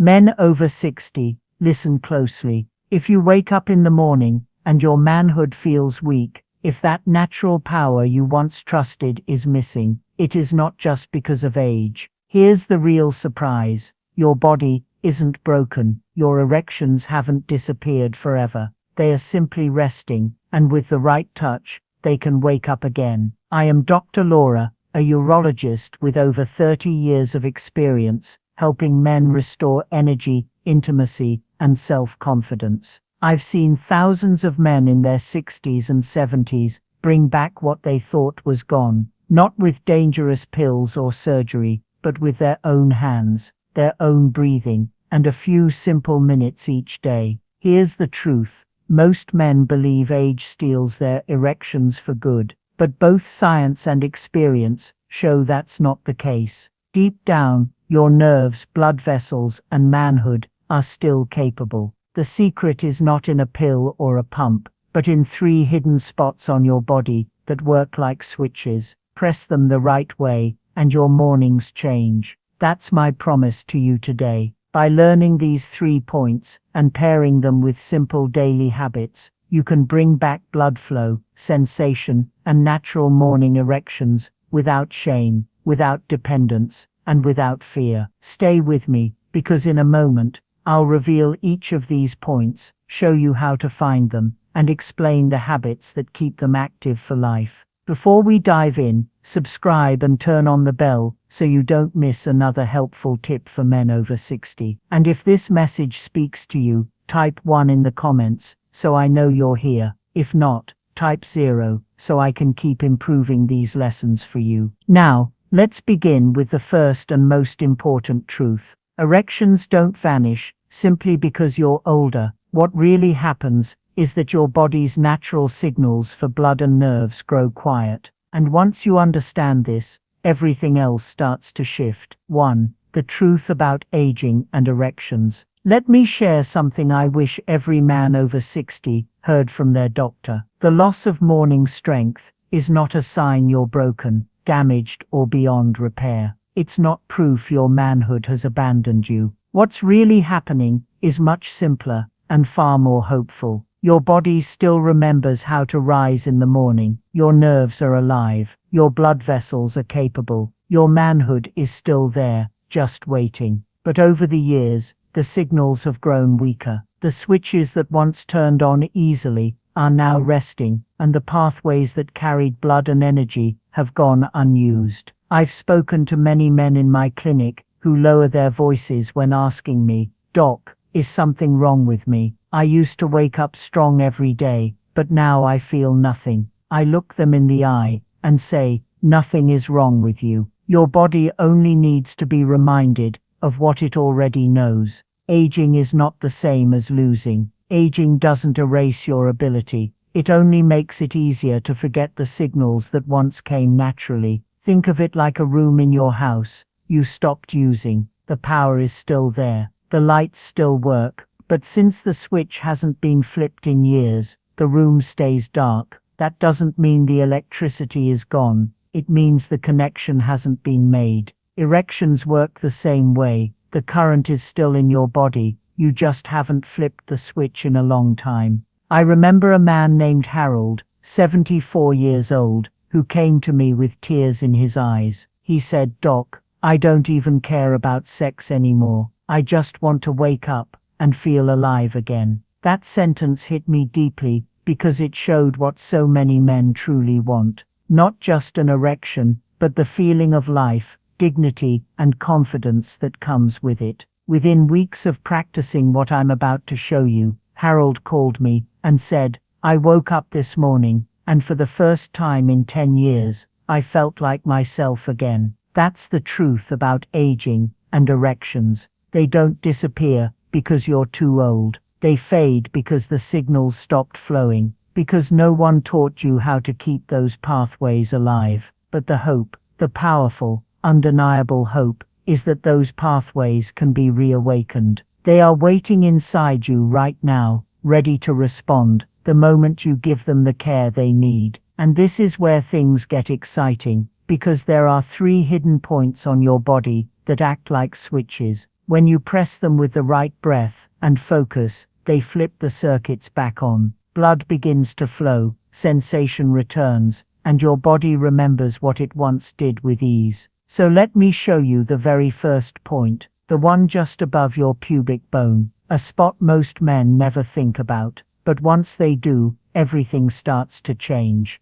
Men over 60, listen closely. If you wake up in the morning and your manhood feels weak, if that natural power you once trusted is missing, it is not just because of age. Here's the real surprise. Your body isn't broken. Your erections haven't disappeared forever. They are simply resting, and with the right touch, they can wake up again. I am Dr. Laura, a urologist with over 30 years of experience, helping men restore energy, intimacy, and self-confidence. I've seen thousands of men in their 60s and 70s bring back what they thought was gone, not with dangerous pills or surgery, but with their own hands, their own breathing, and a few simple minutes each day. Here's the truth. Most men believe age steals their erections for good, but both science and experience show that's not the case. Deep down, your nerves, blood vessels, and manhood are still capable. The secret is not in a pill or a pump, but in 3 hidden spots on your body that work like switches. Press them the right way, and your mornings change. That's my promise to you today. By learning these 3 points and pairing them with simple daily habits, you can bring back blood flow, sensation, and natural morning erections without shame, without dependence, and without fear. Stay with me, because in a moment, I'll reveal each of these points, show you how to find them, and explain the habits that keep them active for life. Before we dive in, subscribe and turn on the bell so you don't miss another helpful tip for men over 60. And if this message speaks to you, type 1 in the comments so I know you're here. If not, type 0 so I can keep improving these lessons for you. Now, let's begin with the first and most important truth. Erections don't vanish simply because you're older. What really happens is that your body's natural signals for blood and nerves grow quiet. And once you understand this, everything else starts to shift. 1. The truth about aging and erections. Let me share something I wish every man over 60 heard from their doctor. The loss of morning strength is not a sign you're broken, damaged, or beyond repair. It's not proof your manhood has abandoned you. What's really happening is much simpler and far more hopeful. Your body still remembers how to rise in the morning. Your nerves are alive. Your blood vessels are capable. Your manhood is still there, just waiting. But over the years, the signals have grown weaker. The switches that once turned on easily are now resting, and the pathways that carried blood and energy have gone unused. I've spoken to many men in my clinic who lower their voices when asking me, "Doc, is something wrong with me? I used to wake up strong every day, but now I feel nothing." I look them in the eye and say, "Nothing is wrong with you. Your body only needs to be reminded of what it already knows. Aging is not the same as losing. Aging doesn't erase your ability. It only makes it easier to forget the signals that once came naturally. Think of it like a room in your house you stopped using. The power is still there. The lights still work. But since the switch hasn't been flipped in years, the room stays dark. That doesn't mean the electricity is gone. It means the connection hasn't been made. Erections work the same way. The current is still in your body. You just haven't flipped the switch in a long time. I remember a man named Harold, 74 years old, who came to me with tears in his eyes. He said, "Doc, I don't even care about sex anymore. I just want to wake up and feel alive again." That sentence hit me deeply because it showed what so many men truly want. Not just an erection, but the feeling of life, dignity, and confidence that comes with it. Within weeks of practicing what I'm about to show you, Harold called me and said, "I woke up this morning, and for the first time in 10 years, I felt like myself again." That's the truth about aging and erections. They don't disappear because you're too old. They fade because the signals stopped flowing, because no one taught you how to keep those pathways alive. But the hope, the powerful, undeniable hope, is that those pathways can be reawakened. They are waiting inside you right now, ready to respond, the moment you give them the care they need. And this is where things get exciting, because there are 3 hidden points on your body that act like switches. When you press them with the right breath and focus, they flip the circuits back on. Blood begins to flow, sensation returns, and your body remembers what it once did with ease. So let me show you the very first point, the one just above your pubic bone, a spot most men never think about, but once they do, everything starts to change.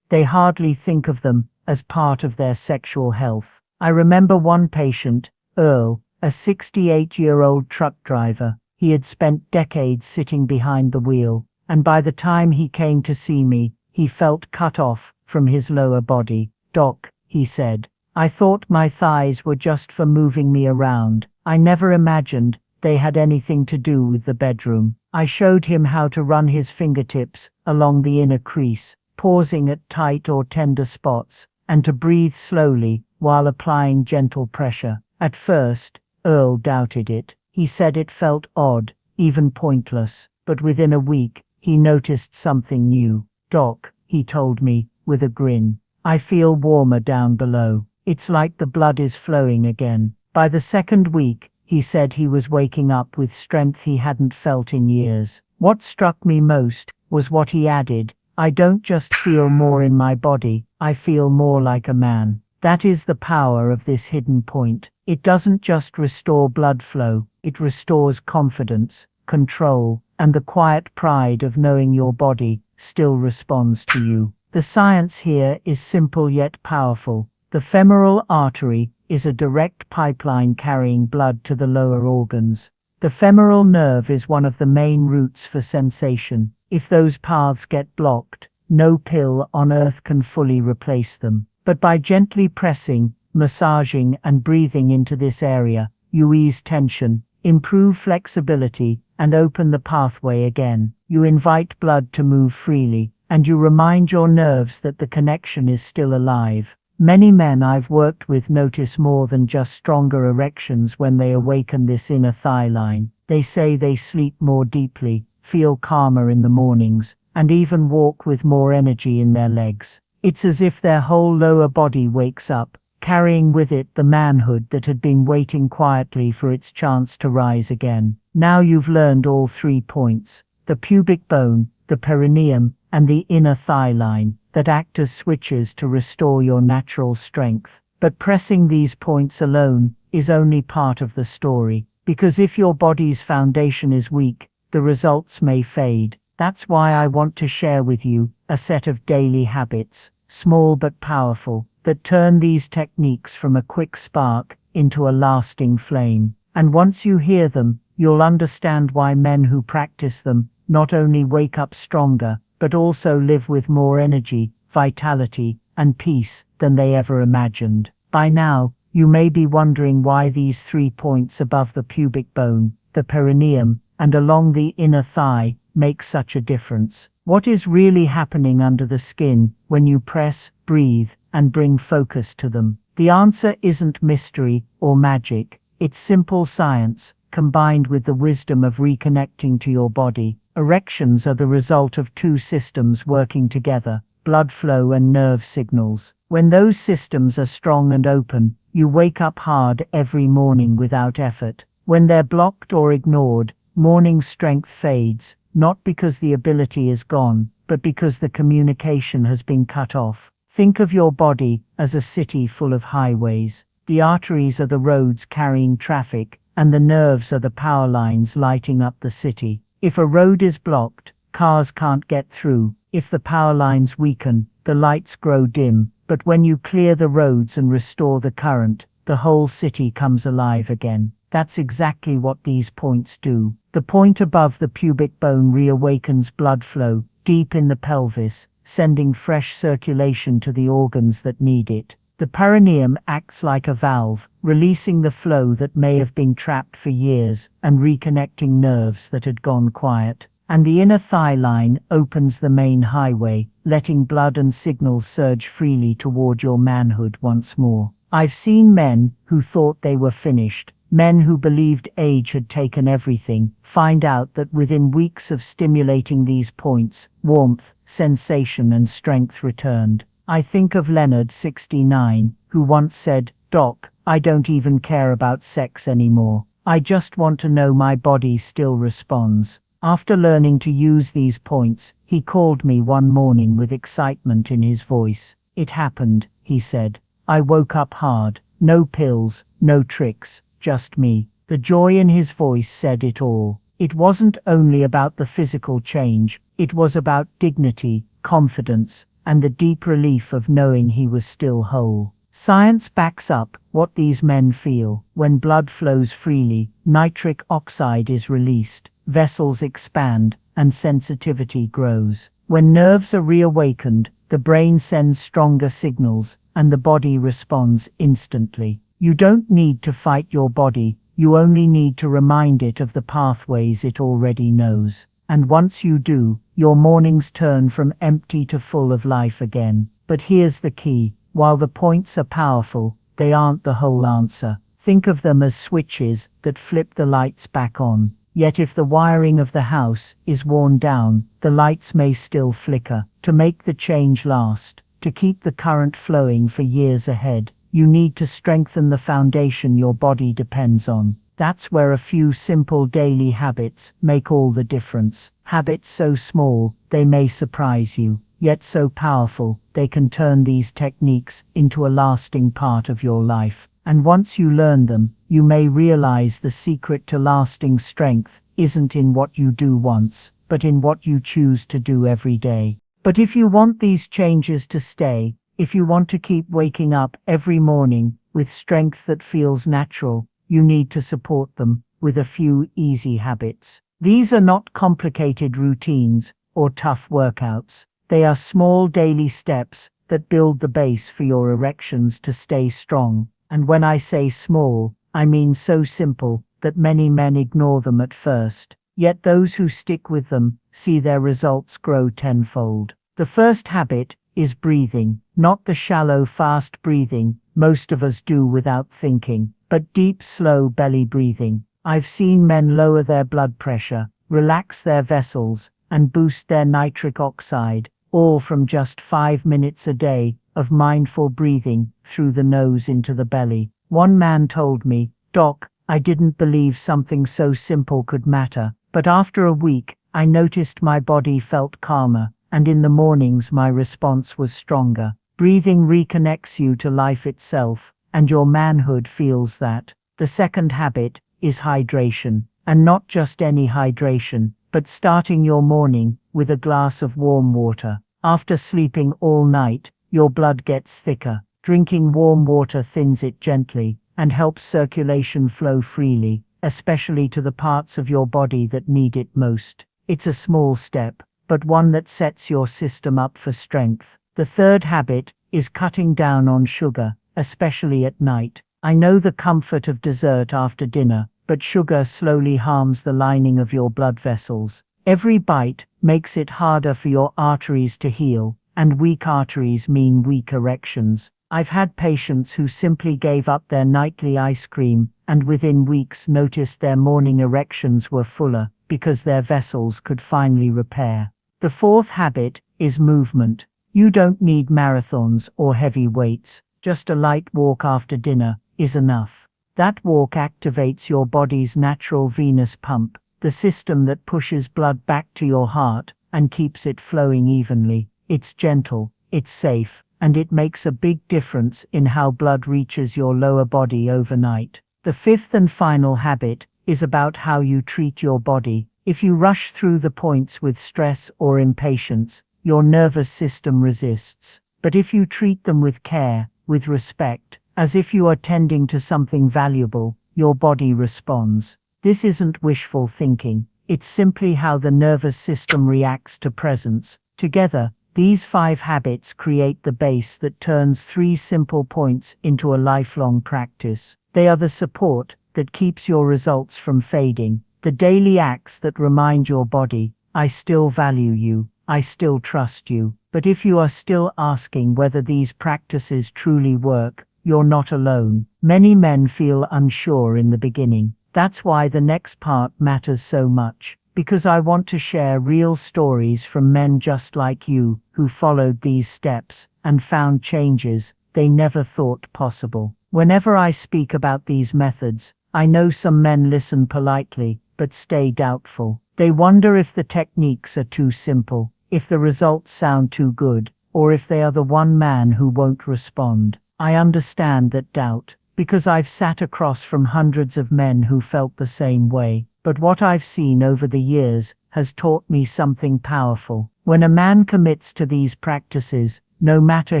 They hardly think of them as part of their sexual health. I remember one patient, Earl, a 68-year-old truck driver. He had spent decades sitting behind the wheel, and by the time he came to see me, he felt cut off from his lower body. "Doc," he said, "I thought my thighs were just for moving me around. I never imagined they had anything to do with the bedroom." I showed him how to run his fingertips along the inner crease, pausing at tight or tender spots, and to breathe slowly while applying gentle pressure. At first, Earl doubted it. He said it felt odd, even pointless, but within a week, he noticed something new. "Doc," he told me, with a grin, "I feel warmer down below. It's like the blood is flowing again." By the second week, he said he was waking up with strength he hadn't felt in years. What struck me most was what he added: "I don't just feel more in my body, I feel more like a man." That is the power of this hidden point. It doesn't just restore blood flow, it restores confidence, control, and the quiet pride of knowing your body still responds to you. The science here is simple yet powerful. The femoral artery is a direct pipeline carrying blood to the lower organs. The femoral nerve is one of the main routes for sensation. If those paths get blocked, no pill on earth can fully replace them. But by gently pressing, massaging, and breathing into this area, you ease tension, improve flexibility, and open the pathway again. You invite blood to move freely, and you remind your nerves that the connection is still alive. Many men I've worked with notice more than just stronger erections when they awaken this inner thigh line. They say they sleep more deeply, feel calmer in the mornings, and even walk with more energy in their legs. It's as if their whole lower body wakes up, carrying with it the manhood that had been waiting quietly for its chance to rise again. Now you've learned all 3 points: the pubic bone, the perineum, and the inner thigh line, that act as switches to restore your natural strength. But pressing these points alone is only part of the story, because if your body's foundation is weak, the results may fade. That's why I want to share with you a set of daily habits, small but powerful, that turn these techniques from a quick spark into a lasting flame. And once you hear them, you'll understand why men who practice them not only wake up stronger, but also live with more energy, vitality, and peace than they ever imagined. By now, you may be wondering why these 3 points above the pubic bone, the perineum, and along the inner thigh make such a difference. What is really happening under the skin when you press, breathe, and bring focus to them? The answer isn't mystery or magic. It's simple science, combined with the wisdom of reconnecting to your body. Erections are the result of 2 systems working together: blood flow and nerve signals. When those systems are strong and open, you wake up hard every morning without effort. When they're blocked or ignored, morning strength fades, not because the ability is gone, but because the communication has been cut off. Think of your body as a city full of highways. The arteries are the roads carrying traffic, and the nerves are the power lines lighting up the city. If a road is blocked, cars can't get through. If the power lines weaken, the lights grow dim. But when you clear the roads and restore the current, the whole city comes alive again. That's exactly what these points do. The point above the pubic bone reawakens blood flow deep in the pelvis, sending fresh circulation to the organs that need it. The perineum acts like a valve, releasing the flow that may have been trapped for years and reconnecting nerves that had gone quiet. And the inner thigh line opens the main highway, letting blood and signals surge freely toward your manhood once more. I've seen men who thought they were finished, men who believed age had taken everything, find out that within weeks of stimulating these points, warmth, sensation, and strength returned. I think of Leonard, 69, who once said, "Doc, I don't even care about sex anymore. I just want to know my body still responds." After learning to use these points, he called me one morning with excitement in his voice. "It happened," he said. "I woke up hard. No pills, no tricks, just me." The joy in his voice said it all. It wasn't only about the physical change, it was about dignity, confidence, and the deep relief of knowing he was still whole. Science backs up what these men feel. When blood flows freely, nitric oxide is released, vessels expand, and sensitivity grows. When nerves are reawakened, the brain sends stronger signals, and the body responds instantly. You don't need to fight your body, you only need to remind it of the pathways it already knows. And once you do, your mornings turn from empty to full of life again. But here's the key: while the points are powerful, they aren't the whole answer. Think of them as switches that flip the lights back on. Yet if the wiring of the house is worn down, the lights may still flicker. To make the change last, to keep the current flowing for years ahead, you need to strengthen the foundation your body depends on. That's where a few simple daily habits make all the difference. Habits so small, they may surprise you, yet so powerful, they can turn these techniques into a lasting part of your life. And once you learn them, you may realize the secret to lasting strength isn't in what you do once, but in what you choose to do every day. But if you want these changes to stay, if you want to keep waking up every morning with strength that feels natural, you need to support them with a few easy habits. These are not complicated routines or tough workouts. They are small daily steps that build the base for your erections to stay strong. And when I say small, I mean so simple that many men ignore them at first. Yet those who stick with them see their results grow tenfold. The first habit is breathing, not the shallow, fast breathing most of us do without thinking, but deep, slow belly breathing. I've seen men lower their blood pressure, relax their vessels, and boost their nitric oxide, all from just 5 minutes a day of mindful breathing through the nose into the belly. One man told me, "Doc, I didn't believe something so simple could matter, but after a week, I noticed my body felt calmer, and in the mornings my response was stronger." Breathing reconnects you to life itself, and your manhood feels that. The second habit is hydration, and not just any hydration, but starting your morning with a glass of warm water. After sleeping all night, your blood gets thicker. Drinking warm water thins it gently and helps circulation flow freely, especially to the parts of your body that need it most. It's a small step, but one that sets your system up for strength. The third habit is cutting down on sugar, especially at night. I know the comfort of dessert after dinner, but sugar slowly harms the lining of your blood vessels. Every bite makes it harder for your arteries to heal, and weak arteries mean weak erections. I've had patients who simply gave up their nightly ice cream and within weeks noticed their morning erections were fuller because their vessels could finally repair. The fourth habit is movement. You don't need marathons or heavy weights, just a light walk after dinner is enough. That walk activates your body's natural venous pump, the system that pushes blood back to your heart and keeps it flowing evenly. It's gentle, it's safe, and it makes a big difference in how blood reaches your lower body overnight. The fifth and final habit is about how you treat your body. If you rush through the points with stress or impatience, your nervous system resists. But if you treat them with care, with respect, as if you are tending to something valuable, your body responds. This isn't wishful thinking, it's simply how the nervous system reacts to presence. Together, these 5 habits create the base that turns 3 simple points into a lifelong practice. They are the support that keeps your results from fading, the daily acts that remind your body, I still value you, I still trust you. But if you are still asking whether these practices truly work, you're not alone. Many men feel unsure in the beginning. That's why the next part matters so much, because I want to share real stories from men just like you who followed these steps and found changes they never thought possible. Whenever I speak about these methods, I know some men listen politely, but stay doubtful. They wonder if the techniques are too simple, if the results sound too good, or if they are the one man who won't respond. I understand that doubt, because I've sat across from hundreds of men who felt the same way. But what I've seen over the years has taught me something powerful. When a man commits to these practices, no matter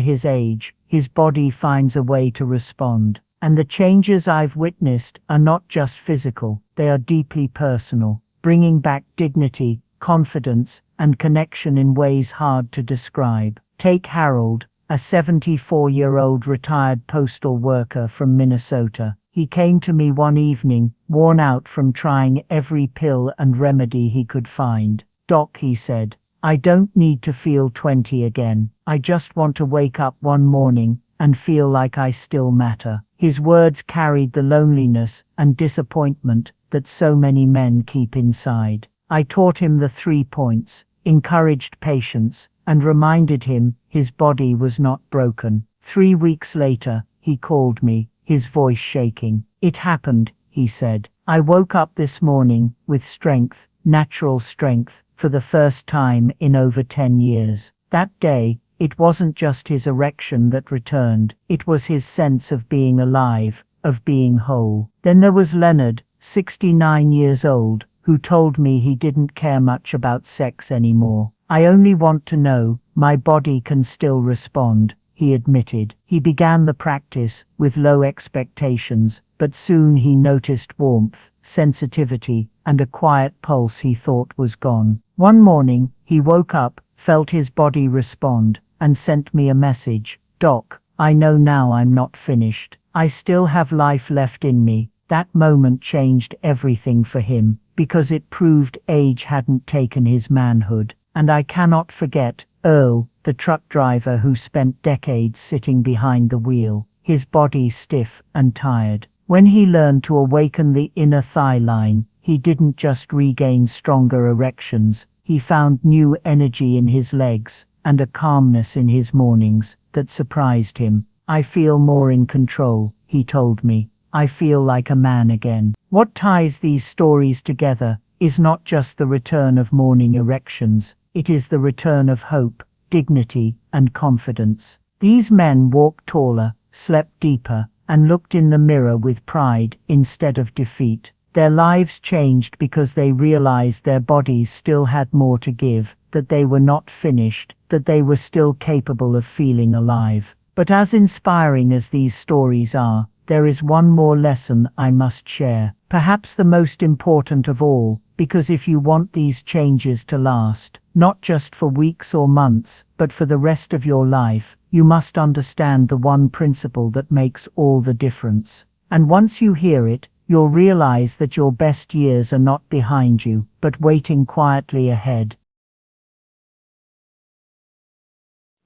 his age, his body finds a way to respond. And the changes I've witnessed are not just physical, they are deeply personal, bringing back dignity, confidence, and connection in ways hard to describe. Take Harold, a 74-year-old retired postal worker from Minnesota. He came to me one evening, worn out from trying every pill and remedy he could find. "Doc," he said, "I don't need to feel 20 again. I just want to wake up one morning and feel like I still matter." His words carried the loneliness and disappointment that so many men keep inside. I taught him the 3 points, encouraged patience, and reminded him his body was not broken. 3 weeks later, he called me, his voice shaking. "It happened," he said. "I woke up this morning with strength, natural strength, for the first time in over 10 years. That day, it wasn't just his erection that returned, it was his sense of being alive, of being whole." Then there was Leonard, 69 years old, who told me he didn't care much about sex anymore. "I only want to know my body can still respond," he admitted. He began the practice with low expectations, but soon he noticed warmth, sensitivity, and a quiet pulse he thought was gone. One morning, he woke up, felt his body respond, and sent me a message. "Doc, I know now I'm not finished. I still have life left in me." That moment changed everything for him, because it proved age hadn't taken his manhood. And I cannot forget Earl, the truck driver who spent decades sitting behind the wheel, his body stiff and tired. When he learned to awaken the inner thigh line, he didn't just regain stronger erections, he found new energy in his legs, and a calmness in his mornings that surprised him. "I feel more in control," he told me. "I feel like a man again." What ties these stories together is not just the return of morning erections, it is the return of hope, dignity, and confidence. These men walked taller, slept deeper, and looked in the mirror with pride instead of defeat. Their lives changed because they realized their bodies still had more to give, that they were not finished, that they were still capable of feeling alive. But as inspiring as these stories are, there is one more lesson I must share, perhaps the most important of all, because if you want these changes to last, not just for weeks or months, but for the rest of your life, you must understand the one principle that makes all the difference. And once you hear it, you'll realize that your best years are not behind you, but waiting quietly ahead.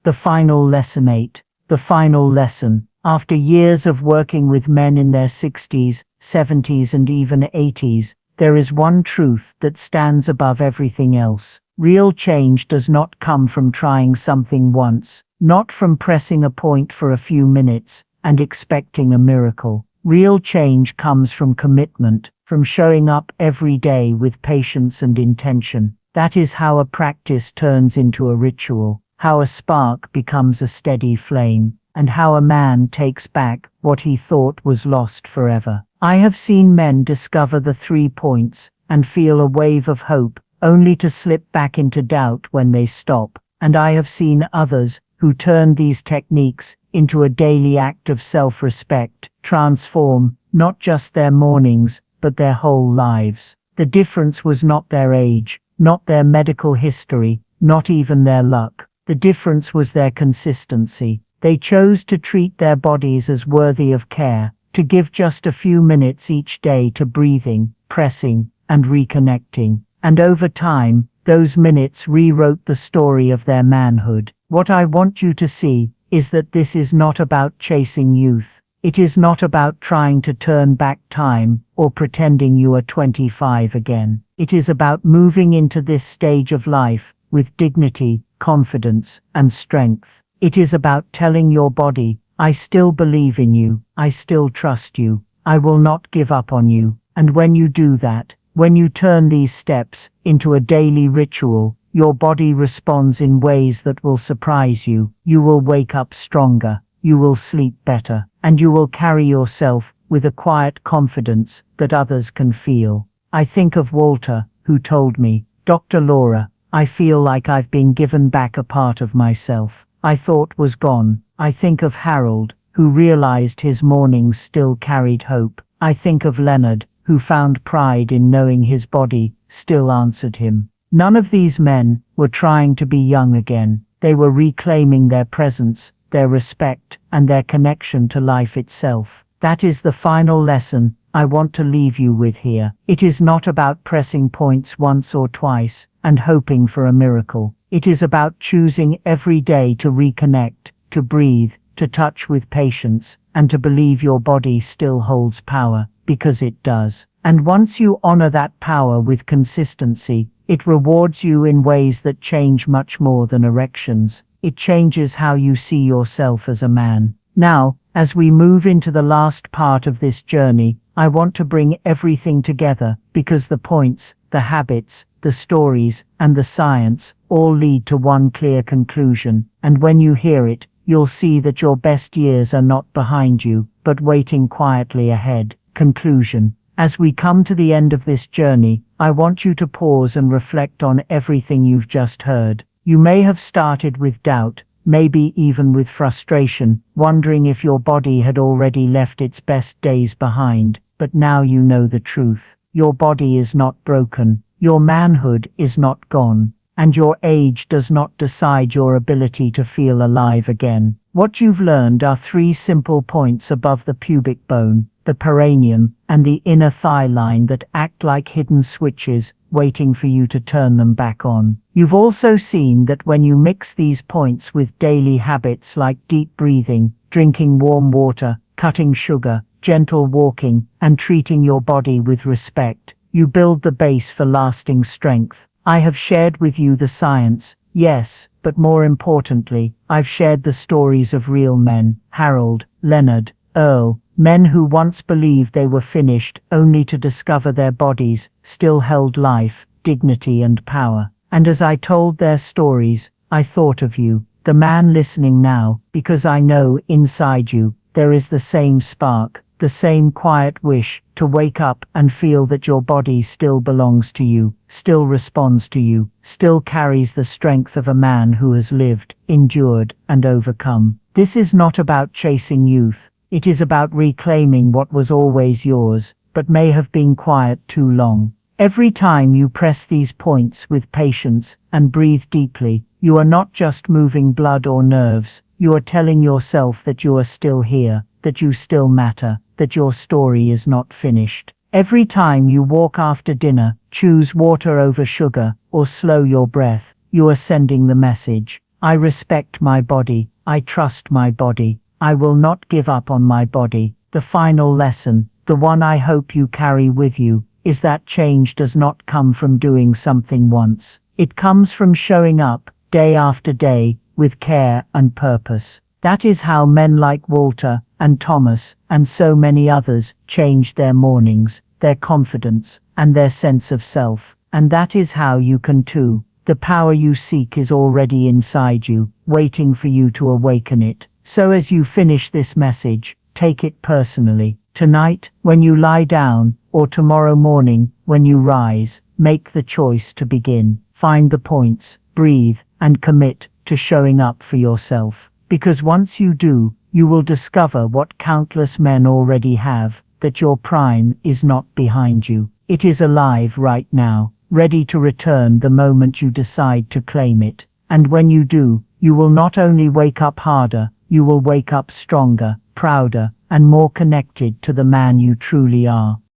The final lesson 8. The final lesson. After years of working with men in their 60s, 70s, and even 80s, there is one truth that stands above everything else. Real change does not come from trying something once, not from pressing a point for a few minutes and expecting a miracle. Real change comes from commitment, from showing up every day with patience and intention. That is how a practice turns into a ritual, how a spark becomes a steady flame, and how a man takes back what he thought was lost forever. I have seen men discover the 3 points and feel a wave of hope, only to slip back into doubt when they stop. And I have seen others who turn these techniques into a daily act of self-respect, transform not just their mornings, but their whole lives. The difference was not their age, not their medical history, not even their luck. The difference was their consistency. They chose to treat their bodies as worthy of care, to give just a few minutes each day to breathing, pressing, and reconnecting. And over time, those minutes rewrote the story of their manhood. What I want you to see is that this is not about chasing youth. It is not about trying to turn back time or pretending you are 25 again. It is about moving into this stage of life with dignity, confidence, and strength. It is about telling your body, I still believe in you. I still trust you. I will not give up on you. And when you do that, when you turn these steps into a daily ritual, your body responds in ways that will surprise you. You will wake up stronger, you will sleep better, and you will carry yourself with a quiet confidence that others can feel. I think of Walter, who told me, "Dr. Laura, I feel like I've been given back a part of myself I thought was gone." I think of Harold, who realized his mornings still carried hope. I think of Leonard, who found pride in knowing his body still answered him. None of these men were trying to be young again. They were reclaiming their presence, their respect, and their connection to life itself. That is the final lesson I want to leave you with here. It is not about pressing points once or twice and hoping for a miracle. It is about choosing every day to reconnect, to breathe, to touch with patience, and to believe your body still holds power, because it does. And once you honor that power with consistency, it rewards you in ways that change much more than erections. It changes how you see yourself as a man. Now, as we move into the last part of this journey, I want to bring everything together, because the points, the habits, the stories, and the science all lead to one clear conclusion. And when you hear it, you'll see that your best years are not behind you, but waiting quietly ahead. Conclusion. As we come to the end of this journey, I want you to pause and reflect on everything you've just heard. You may have started with doubt, maybe even with frustration, wondering if your body had already left its best days behind. But now you know the truth. Your body is not broken, your manhood is not gone, and your age does not decide your ability to feel alive again. What you've learned are 3 simple points above the pubic bone, the perineum, and the inner thigh line that act like hidden switches, waiting for you to turn them back on. You've also seen that when you mix these points with daily habits like deep breathing, drinking warm water, cutting sugar, gentle walking, and treating your body with respect, you build the base for lasting strength. I have shared with you the science, yes, but more importantly, I've shared the stories of real men, Harold, Leonard, Earl, men who once believed they were finished only to discover their bodies still held life, dignity, and power. And as I told their stories, I thought of you, the man listening now, because I know inside you there is the same spark, the same quiet wish to wake up and feel that your body still belongs to you, still responds to you, still carries the strength of a man who has lived, endured, and overcome. This is not about chasing youth. It is about reclaiming what was always yours, but may have been quiet too long. Every time you press these points with patience and breathe deeply, you are not just moving blood or nerves, you are telling yourself that you are still here, that you still matter, that your story is not finished. Every time you walk after dinner, choose water over sugar, or slow your breath, you are sending the message: I respect my body, I trust my body, I will not give up on my body. The final lesson, the one I hope you carry with you, is that change does not come from doing something once. It comes from showing up, day after day, with care and purpose. That is how men like Walter and Thomas and so many others changed their mornings, their confidence, and their sense of self. And that is how you can too. The power you seek is already inside you, waiting for you to awaken it. So as you finish this message, take it personally. Tonight, when you lie down, or tomorrow morning, when you rise, make the choice to begin. Find the points, breathe, and commit to showing up for yourself. Because once you do, you will discover what countless men already have, that your prime is not behind you. It is alive right now, ready to return the moment you decide to claim it. And when you do, you will not only wake up harder, you will wake up stronger, prouder, and more connected to the man you truly are.